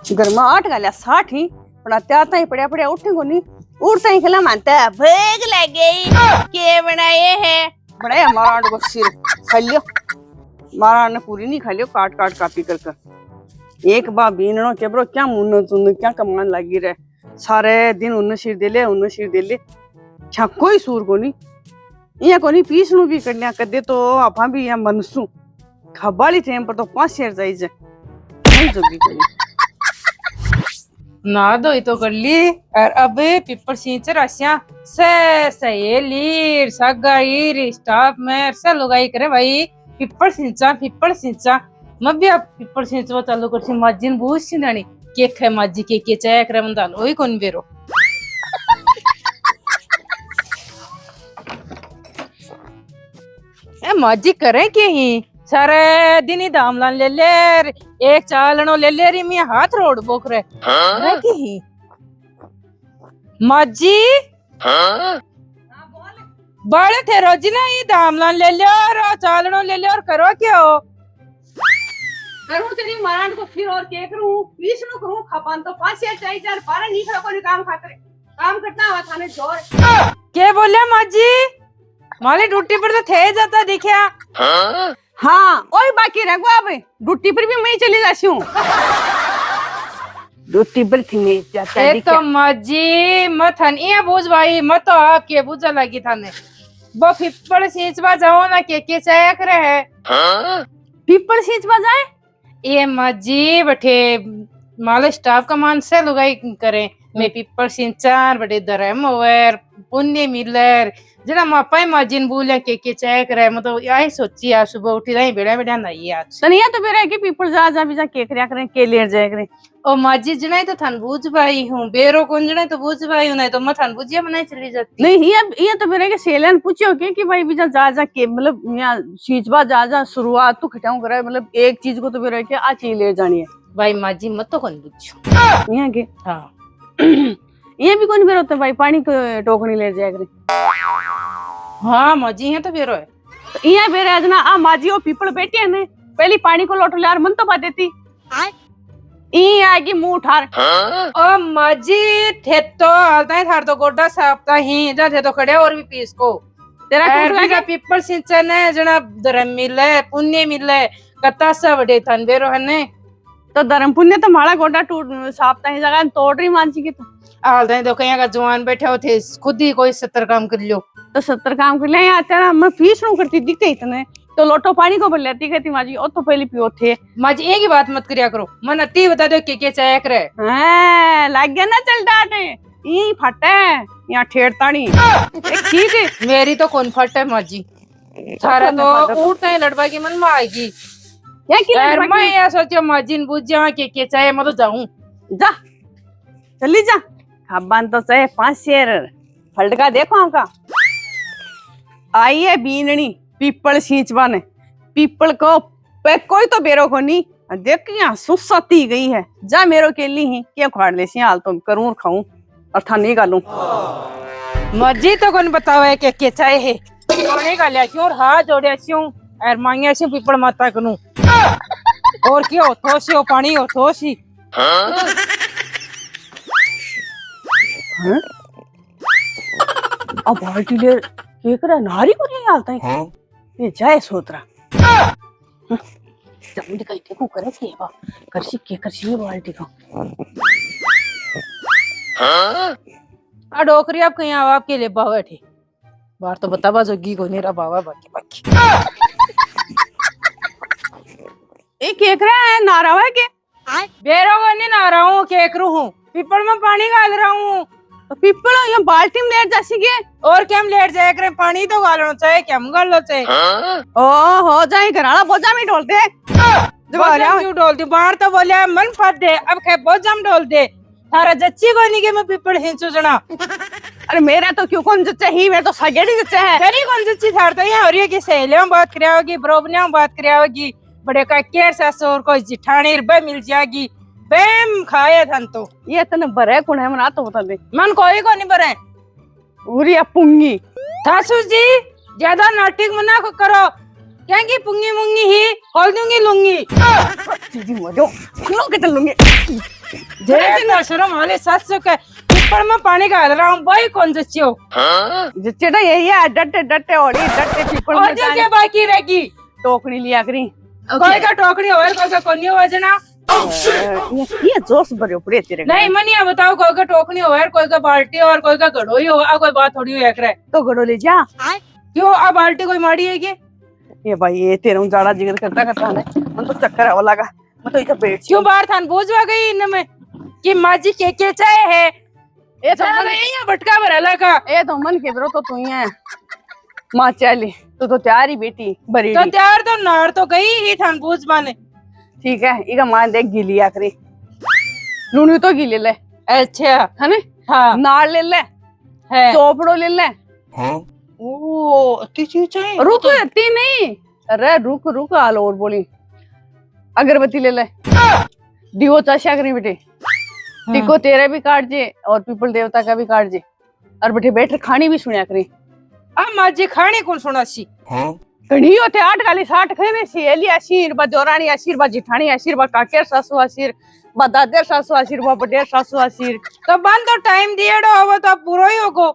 घर में 8 गालिया 60 ही पण त्या ताई पड्या पड्या उठे कोनी उठता ही खला मानता है भूख लग गई के बनाए हैं बनाया हमारा आंट को सिर खा लियो मारा ने पूरी नहीं खा लियो काट काट कापी कर कर एक बार बीननो के ब्रो क्या मुन्नो चुन क्या कमान लगी रहे सारे दिन उन्न सिर दे ले छा कोई सूर कोनी इया कोनी पीसनु भी करना कर दे तो आपा भी या मनसू खबाली टाइम पर तो 5 शेर जाई जे नहीं जोगी कोनी ना दो तो कर ली और अब पेपर सींचर आसिया सहेली सगाई स्टाफ में सब लोग आई करे भाई पेपर सींचा मैं भी अब पेपर सींचवा चालू कर सी माजिन बूझ सी दानी केक है माजी के चाय करे मन दाल ओही कोन बेरो ए माजी करे के ही सारे दिन ही दामलान ले ले एक चालनो ले ले री मिया हाथ रोड बोक रे है की ही माजी बड़े थे रोजी ना ये दामलान ले ले और चालनो ले ले और करो क्या हो करूं तेरी मरान को फिर और के करूं पीस नु करूं खपान तो 5 या 4 12 नहीं खड़ा कोई काम खाते काम करता हुआ थाने जोर के बोले माजी माली ड्यूटी पर तो थे जाता दिखया हाँ ओही बाकी रह गया अब ड्यूटी पर भी मैं ही चली जाती हूँ ड्यूटी पर थी मैं जाता ए तो माजी मथन ये बुझ भाई मत तो आपके बुझा लगी थाने वो पिपल सींचवा जाओ ना के चाय करे है पीपल सींच बजाए ये माजी बठे माल स्टाफ का मान से लुगाई करे मैं पिपल सिंचार बड़े धर्म होवर पुण्य मिलर जरा मापाई माजिन बोले के चाय करे मतलब यही सोची आज सुबह उठी रही बेड़ा बेड़ा नहीं आज सनिया तो बेरा के पीपल जा भी जा केक रिया करें के लेर जाए करें ओ माजी जनाई तो थन बूझ भाई हूँ बेरो कौन जनाई तो बूझ भाई हूँ नहीं तो मैं थन बूझिया बनाई चली जाती नहीं ये तो बेरा के सेलन पूछो कि भाई भी जा के मतलब यहाँ सींचवा जा शुरुआत तो खटाऊ करे मतलब एक चीज को तो बेरा के आ चीज ले जानी है भाई माजी मत तो कौन पूछो यहाँ के हाँ ये भी कौन बेरा होता भाई पानी को टोकनी ले जाए करें हाँ माजी है तो बेरो है तो यहाँ बेरा जना आ माजी ओ पीपल बैठी है ने पहली पानी को लोटो यार मन तो बा देती ई आएगी मुंह उठार ओ माजी थे तो हालता है थार तो गोड्डा सापता ही जा थे तो खड़े और भी पीस को तेरा ऐसा पीपल सिंचन है जना धर्म मिले पुण्य मिले कता सा बड़े थन बेरो है ने तो धर्म पुण्य तो माड़ा गोड्डा टूट सापता ही जगह तोड़ रही मानसी की तो हालता है तो कहीं का जवान बैठे हो थे खुद ही कोई 70 काम कर लियो तो 70 काम कर ले आते ना मैं फीस नु करती दिखते इतने तो लोटो पानी को बोल लेती कहती माजी ओ तो पहले पियो थे माजी एक ही बात मत करिया करो मन अति बता दो के चाय करे हैं लग गया ना चल डाटे ई फटे यहाँ ठेड़तानी ठीक है मेरी तो कौन फट है माजी सारा तो उठते हैं लड़वा की मन में आएगी क्या की मैं ये सोचो माजी ने बुझ जा के चाय मैं तो जाऊं जा चली जा खबान तो चाहे 5 शेर फलटका देखो आपका आई है बीननी पीपल सींचवा ने पीपल को पे कोई तो बेरो को नहीं देख यहाँ सुसती गई है जा मेरो के लिए ही क्या खाड़ ले हाल तो करूं और खाऊं और था नहीं गालूं मर्जी तो कौन बताओ है के चाय है कोने का लिया क्यों और हाथ जोड़े क्यों और मांगे क्यों पीपल माता करूं और क्या हो थोसी हो पानी हो थोसी अब बाल्टी ले के करा नारी को नहीं आता है ये जाए सोतरा जल्दी कहीं देखो करे के बा करसी के करसी बाल्टी को आ डोकरी आप कहीं आप के लिए बैठे बाहर तो बतावा जोगी को नहीं रहा बाबा बाकी बाकी एक केक रहा है नारा है के बेरो को नहीं ना रहा हूँ केक रू हूँ पीपल में पानी डाल रहा हूँ तो पीपल ये बाल्टी में लेट जासी के और क्या हम लेट जाए करे पानी तो गालना चाहिए क्या हम गालना चाहिए ओ हो जाए घराला बोझा में ढोल दे क्यों डोल दी बाहर तो बोले मन फट दे अब खे बोझम डोल दे थारा जच्ची को नहीं के मैं पीपल हिंचू जना अरे मेरा तो क्यों कौन जच्चा ही मेरा तो सगेड़ी जच्चा है तेरी कौन जच्ची थार तो यहाँ हो रही है कि सहेलियों बात करिया होगी ब्रोबनियों बात करिया होगी बड़े का केर ससुर कोई जिठानी रुपए मिल जाएगी बेम खाए थन तो ये तने बरे कौन है मना तो बता दे मन कोई को नहीं बरे पूरी पुंगी सासू जी ज्यादा नाटक मना करो क्या की पुंगी मुंगी ही खोल दूंगी लूंगी दीदी मजो लो के लूंगी देख ना शर्म वाले सासू के पीपल में पानी डाल रहा हूँ भाई कौन जच्चियो जिच्चेटा यही है डट्टे डट्टे ओड़ी डट्टे पीपल और में जी के बाकी रहेगी टोकरी लिया करी कोई का टोकरी और कोई का कोनी हो जना ये जोश भरे पड़े तेरे नहीं मनिया बताओ कोई का टोकनी हो कोई का बाल्टी और कोई का घड़ो ही हो कोई बात थोड़ी हो करे तो घड़ो ले जा क्यों अब बाल्टी कोई माड़ी है क्या ये भाई ये तेरे जाड़ा जिगर करता करता है मन तो चक्कर है लगा मैं तो इधर बैठ क्यों बाहर थान बोझवा गई इनमें कि माजी के चाहे है ये तो मन ये भटका भरला का ये तो मन के बरो तो तू ही है मां चली तू तो तैयार ही बेटी बरी तो त्यार तो नार तो गई ही थान बोझवा ने ठीक है इका मां देख गिली आखरी लूनी तो गिले ले अच्छा है ना हाँ नाड़ ले ले है चोपड़ो ले ले ओ अति चीज है रुक इतनी नहीं अरे रुक रुक आल और बोली अगरबत्ती ले ले दियो चाशा करी बेटे टिको तेरे भी काट जे और पीपल देवता का भी काट जे और बेटे बैठ खानी भी सुनिया करी अब माजी खाने कौन सुना सी कहीं होते 8 गाली 60 खाने सी एली आशीर बा जोरानी आशीर बा जिठानी आशीर बा काकेर सासू आशीर बा दादेर सासू आशीर बा बडेर सासू आशीर तो बंद तो टाइम दिएड़ो अब तो पूरो ही होगो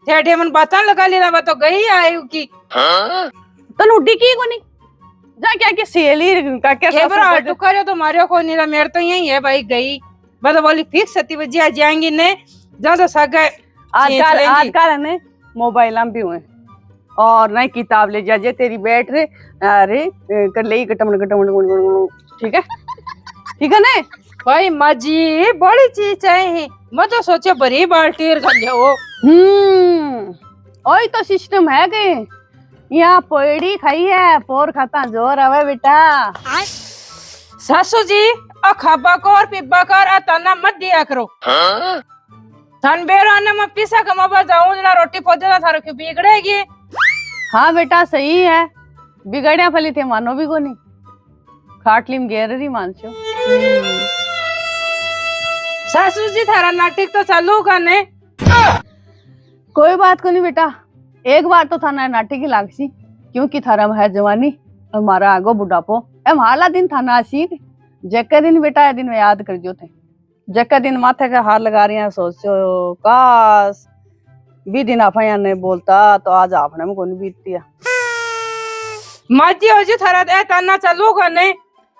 थेड़े मन बातां लगा लेना बा तो गई आयु की तन उड्डी की कोनी जा क्या के सेली काकेर के बरा सासू टुकरे तो मारियो को नीला मेर तो यही है भाई गई बस बोली फिक्स 7 बजे आ जाएंगी ने ज्यादा सगा आजकल ने मोबाइल भी हुए और नहीं किताब ले जा जे तेरी बैठ रे अरे कर ले कटमन कटमन ठीक है ना भाई माजी बड़ी चीज चाहिए मैं तो सोचे बड़ी बाल्टी कर जाओ ओई तो सिस्टम है के यहाँ पोड़ी खाई है पोर खाता जोर आवे बेटा सासू जी और खाबा को और पिब्बा को और तना मत दिया करो थान बेरो आने में पीसा कमाबा जाऊं जना रोटी पौधे ना थारो क्यों बिगड़ेगी हाँ बेटा सही है बिगड़िया फली थे मानो भी को नहीं खाटलीम गेररी मानसो सासू जी थारा नाटक तो चालू करने कोई बात को नहीं बेटा एक बार तो थाना नाटक ही लागसी क्योंकि थारा है जवानी और हमारा आगो बुढ़ापो एम हाला दिन थाना आसीर जक्का दिन बेटा दिन में याद कर जो थे जक्का दिन माथे का हार लगा रही हैं सोचो काश भी दिन आप ने बोलता तो आज आपने में कौन बीतती है माजी हो जी थारा दे तना चालू करने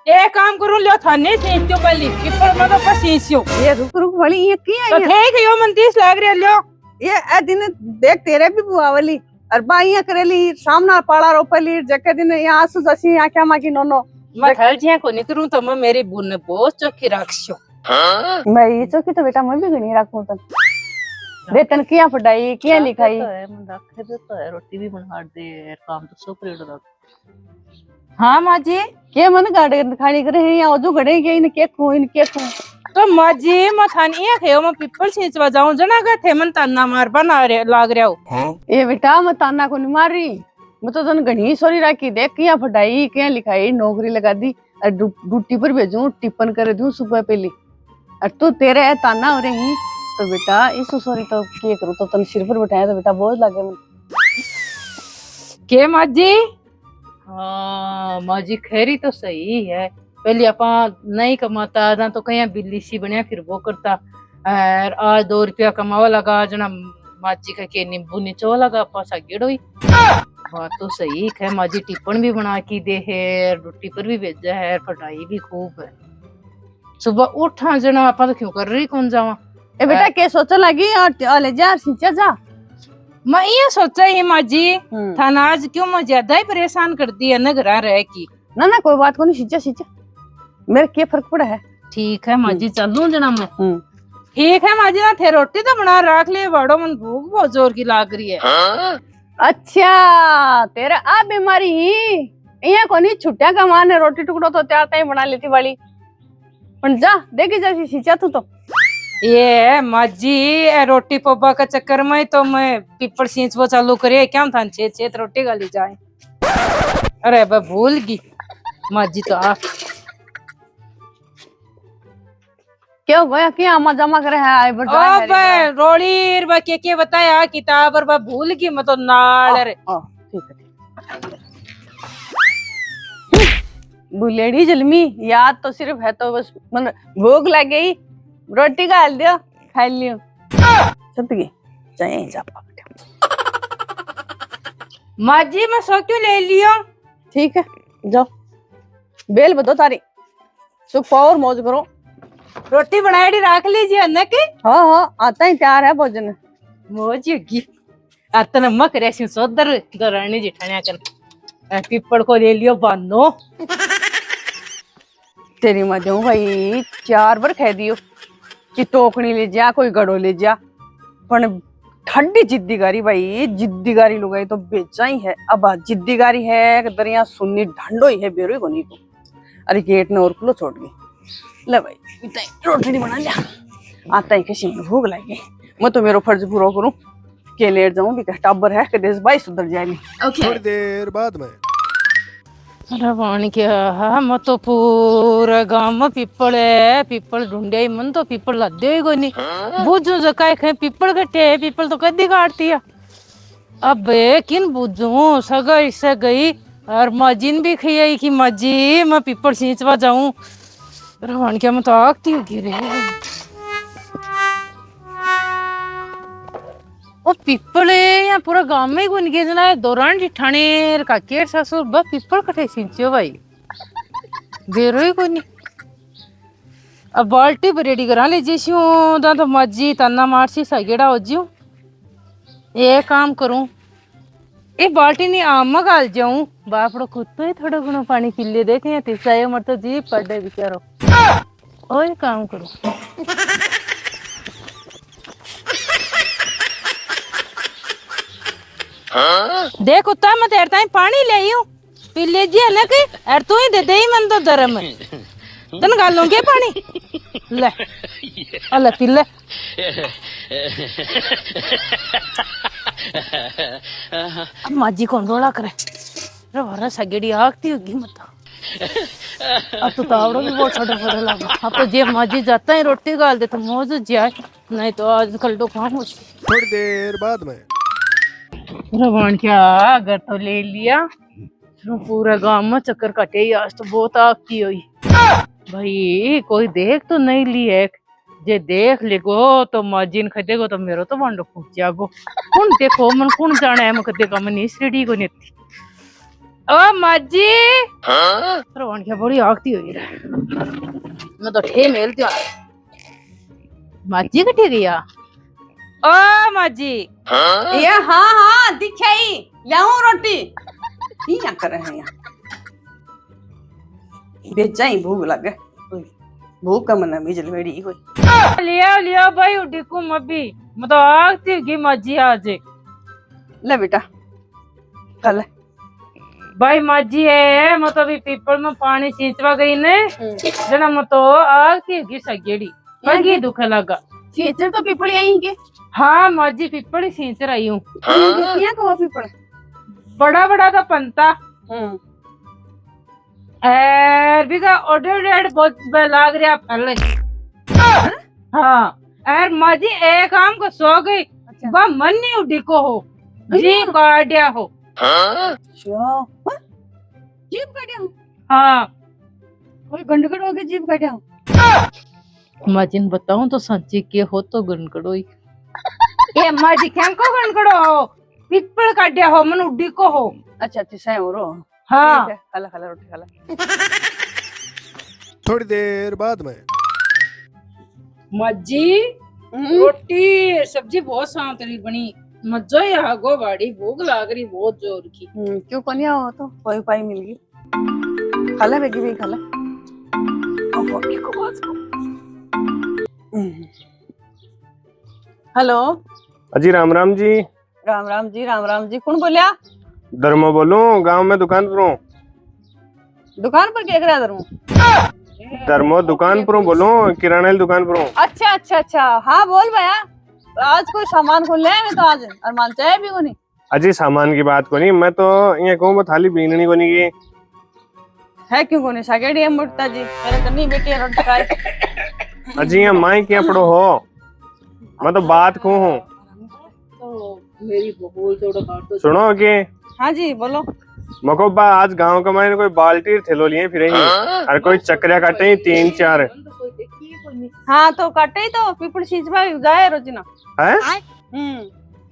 एक काम करूं लियो थाने से क्यों पहली पिपर में तो पसीसियो ये रुक रुक वाली ये की तो है ठीक है यो मन 30 लाग रहा लियो ये ए दिन देख तेरे भी बुआ वाली और बाइया करेली सामना पाड़ा रोपली जक्का दिन यहाँ आंसू जसी आंखें मां की नोनो मैं थल जिया को नहीं करूं तो मैं मेरी बुन ने बहुत चौकी रखियो मैं ये चौकी तो बेटा मैं भी गणी रखूं तन वेतन किया पढ़ाई किया लिखाई रोटी भी बना दे काम तो सो परेड़ हाँ माजी के मन गाड़े खानी करे हैं या जो गड़े के इन के खो तो माजी मैं थानी है थे मैं पिपल सींचवा जाऊं जना गए थे मन ताना मार बना रे लाग रहा हूं ये बेटा मैं ताना को नहीं मार रही मैं तो तन घनी सोरी राखी देख किया पढ़ाई किया लिखाई नौकरी लगा दी और ड्यूटी पर भेजूं टिप्पण कर दूं सुबह पहली और तू तेरे है ताना हो रही तो बेटा इस सॉरी तो क्या करूं तो तन सिर पर बैठाया तो बेटा बोझ लगे मन के माजी हाँ माजी खैरी तो सही है पहले अपा नहीं कमाता ना तो कहीं बिल्ली सी बनया फिर वो करता और आज 2 रुपया कमावा लगा जना माजी का के नींबू निचो लगा पासा गिड़ो ही बात तो सही है माजी टिप्पण भी बना की दे है रोटी पर भी भेजा है पढ़ाई भी खूब है सुबह उठा जना अपा तो क्यों कर रही कौन जावा ए बेटा के सोचने लगी और ले जा सिंचा जा मैं ये सोचा ही माजी थाना आज क्यों मैं ज्यादा ही परेशान करती है न घर रह की ना कोई बात को नहीं सिंचा सिंचा मेरे क्या फर्क पड़ा है ठीक है माजी चलूं जना मैं ठीक है माजी ना थे रोटी तो बना रख ले बड़ो मन भूख बहुत जोर की लाग रही है अच्छा तेरा आ बीमारी ही ये कोनी छुट्टियां का मान है रोटी टुकड़ो तो त्यार ही बना लेती वाली पर जा देखी जैसी सिंचा तू तो ये माजी रोटी पप्पा का चक्कर में तो मैं पिपड़ सींच वो चालू करे क्या था 6 रोटी गाली जाए अरे बा भूल गई माजी तो आ क्यों गया क्या मजा जमा करे है आई बड़ा अब रोड़ी बा के बताया किताब और बा भूल गई मैं तो नाल रे ठीक है बुलेडी जलमी याद तो सिर्फ है तो बस मन भूख लग गई रोटी का हल दियो खा लियो सब की चाहे जापा माँ जी मैं सो क्यों ले लियो? ठीक है जाओ बेल बतो तारी सुख पाओ और मौज करो। रोटी बनाई रख लीजिए न के। हाँ हाँ आता ही तैयार है भोजन। मौज होगी अतन मक रेसी सोदर दरानी जिठानिया कर पिपड़ को ले लियो बानो। तेरी माँ दूं भाई 4 बार कह दियो कि टोकनी ले जा कोई गड़ो ले जा पर ठंडी जिद्दीगारी भाई जिद्दीगारी लुगाई तो बेचा ही है। अब जिद्दीगारी है दरिया सुन्नी ढंडो ही है बेरो को नहीं तो। अरे गेट ने और खुलो छोड़ गई ले भाई इतना रोटी नहीं बना लिया आता ही किसी में भूख लगी मैं तो मेरो फर्ज पूरा करूं के लेट जाऊं भी टाबर है कि देश भाई सुधर जाएगी। थोड़ी देर बाद में रवान क्या मैं तो पूरा गांव में पिपल है पिपल ढूंढे ही मन तो पिपल लद्दे ही कोई नहीं बुझू जकाए खे पिपल कटे पिपल तो कदी काटती है। अब किन बुझू सगई से गई और मजीन भी खियाई कि मजी मैं पिपल सींचवा जाऊं। रवान क्या मैं तो आगती होगी रे ओ पिपल यहाँ पूरा गांव में ही गुन गए जना दौरान जिठाने काके ससुर बस पिपल कटे सिंचियो भाई बेरो ही कोनी। अब बाल्टी रेडी करा ले जीशू दा तो मजी तना मारसी सगेड़ा हो जियो ये काम करूं ये बाल्टी नहीं आम गाल जाऊं बापड़ो खुद तो ही थोड़ा गुना पानी पी ले देखे तिसाए मर तो जी पड़े बेचारो ओ ये काम करूं। देख उता मैं तेरे ताई पानी ले आऊं पी लीजिए ना कि और तू ही दे दे ही मन तो धर्म तन गालों के पानी ले अल्लाह पी ले। अब माजी कौन रोला करे रवारा सगेड़ी आगती होगी मत अब तो तावड़ो भी बहुत छोटा छोटा लगा। अब तो जे माजी जाता है रोटी गाल दे तो मौज जाए नहीं तो आजकल तो काम हो। थोड़ी देर बाद में रवान क्या अगर तो ले लिया तो पूरा गांव में चक्कर कटे ही आज तो बहुत आगती हुई भाई कोई देख तो नहीं ली है जे देख लेगो तो माजिन खदेगो तो मेरो तो बांडो फूट जागो कौन देखो मन कौन जाने है मकदे का मन इस रेडी को नेती ओ माजी रवान क्या बड़ी आगती हुई रे मैं तो ठे मेल दिया माजी कटे गया ओ माजी ये हाँ हाँ दिखाई लाऊं रोटी ये क्या कर रहे हैं यहाँ बेचा ही भूख लगे भूख का मना भी जलवेड़ी कोई लिया लिया भाई उठी को मबी मैं तो आगती की माजी आज ले बेटा कल भाई माजी है मैं तो अभी पीपल में पानी सींचवा गई ने जना मैं तो आगती की सगेड़ी पगी दुख लगा सींचर तो पीपल यहीं के। हाँ माजी पीपल ही सींच रही हूँ यहाँ का पीपल बड़ा बड़ा का पंता भी का ऑर्डर बहुत लाग रहा पहले हाँ यार माजी एक काम को सो गई बा मन नहीं उठी को हो जी काटिया हो जीप काटिया हो हाँ कोई गंडगड़ हो गया जीप काटिया हो माजिन बताऊं तो सच्ची के हो तो गणकड़ो ही ये माजी क्या को गणकड़ो हो पिपल काटिया हो मन उड़ी को हो। अच्छा अच्छा सही हो रो हाँ खाला खाला रोटी खाला। थोड़ी देर बाद में माजी रोटी सब्जी बहुत सांतरी बनी मजा ही आ गो बाड़ी भूख लाग रही बहुत जोर की। क्यों कन्या हो तो कोई पाई मिल गई खाला बेगी भी खाला हेलो अजी राम राम जी। राम राम जी राम राम जी कौन बोलिया? धर्मो बोलूं गांव में दुकान पर हूँ। दुकान पर क्या करा धर्मो? धर्मो दुकान पर हूँ बोलूं किराना की दुकान पर हूँ। अच्छा अच्छा अच्छा हाँ बोल भैया आज कोई सामान खोल ले मैं तो आज अरमान चाहे भी को नहीं। अजी सामान की बात को नहीं मैं तो ये कहूँ थाली बीननी को नहीं की है क्यों को नहीं साकेड़ी है मुर्ता जी मेरे तो नहीं बेटी है रोटी खाए। अजी ये माई क्या पड़ो हो मैं तो बात को हूँ तो मेरी बहू थोड़ा काट दो सुनो के। हाँ जी बोलो। मको बा आज गांव का मायने कोई बाल्टी थैलो लिए फिर और कोई चक्रिया काटे 3-4 हाँ तो काटे ही तो पीपल सींचवा जाए रोजना। है हम्म।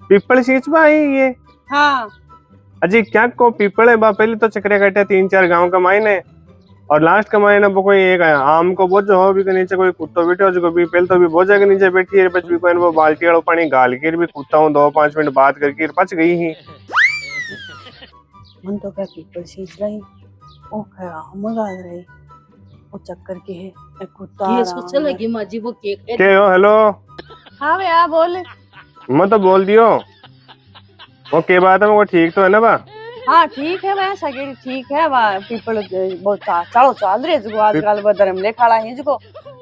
पीपल सींचवा आई ये। हाँ अजी क्या को पीपल है बा, पहले तो चक्रे कटे 3-4 गांव कमाई ने, और लास्ट कमाई ने वो कोई एक आम को बोझो हो भी के नीचे कोई कुत्तो बैठे हो जो भी पहले तो भी बोझे के नीचे बैठी है, बच भी कोई वो बाल्टी वाला पानी गाल के भी कुत्ता हूं 2-5 मिनट बात करके पच गई ही। मन तो क्या पीपल सींच रही ओ क्या मजा आ रही वो चक्कर के है एक कुत्ता ये सोच लगी माँ जी वो केक के हो हेलो हाँ भैया बोल। मैं तो बोल दियो वो के बात है वो ठीक तो है ना बा। हाँ ठीक है भैया सगेरी ठीक है वा पीपल बहुत चालो चाल रहे जो आजकल बदर में खाला है जो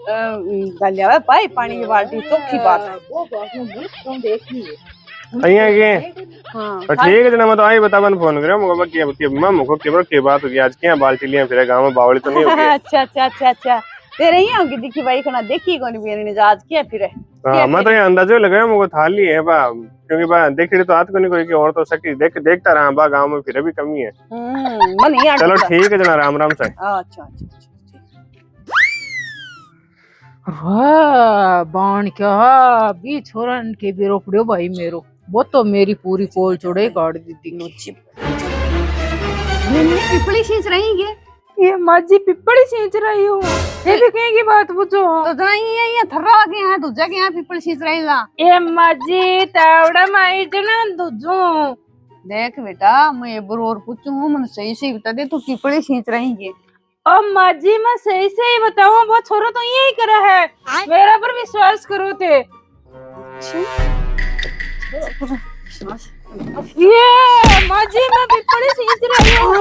गलिया है पाई पानी की बाल्टी चोखी बात है वो बात में बहुत कम देखनी है। अइया के हाँ तो ठीक है जना मैं तो आई बतावन फोन करे मुको के मैं मुको के बात हो गई आज क्या बाल्टी लिया फिर गांव में बावली तो नहीं होगी। अच्छा अच्छा अच्छा अच्छा तेरे ही होगी दिखी भाई खाना देखी कौन भी ने आज किया फिर हाँ मैं तो ये अंदाजा लगाया मुको थाली है बा, क्योंकि बा देखी तो हाथ को नहीं कोई की और तो सकी देखता रहा बा गांव में फिर भी कमी है। मन ही चलो ठीक है जना राम राम से। अच्छा अच्छा वाह बाण क्या भी छोरन के भी रोकड़ियो भाई मेरो वो तो मेरी पूरी कोल चौड़े काट दी थी। पिपली सींच रही है ये माँ जी पिपड़ी सींच रही हूँ, ये भी कहीं की बात पूछो। तो जना ये थर्रा के यहाँ दूजा के यहाँ पिपली सींच रही ला। ये माँ जी तावड़ा माई जना दूजू देख बेटा मैं एक बार और पूछूं मन सही से बता दे तू पिपली सींच रही है। और माँ जी मैं सही से ही बताऊँ वो छोरा तो यही करा है, मेरा पर विश्वास करो थे। ये माँ जी मैं पिपड़ी सींच रही हूँ।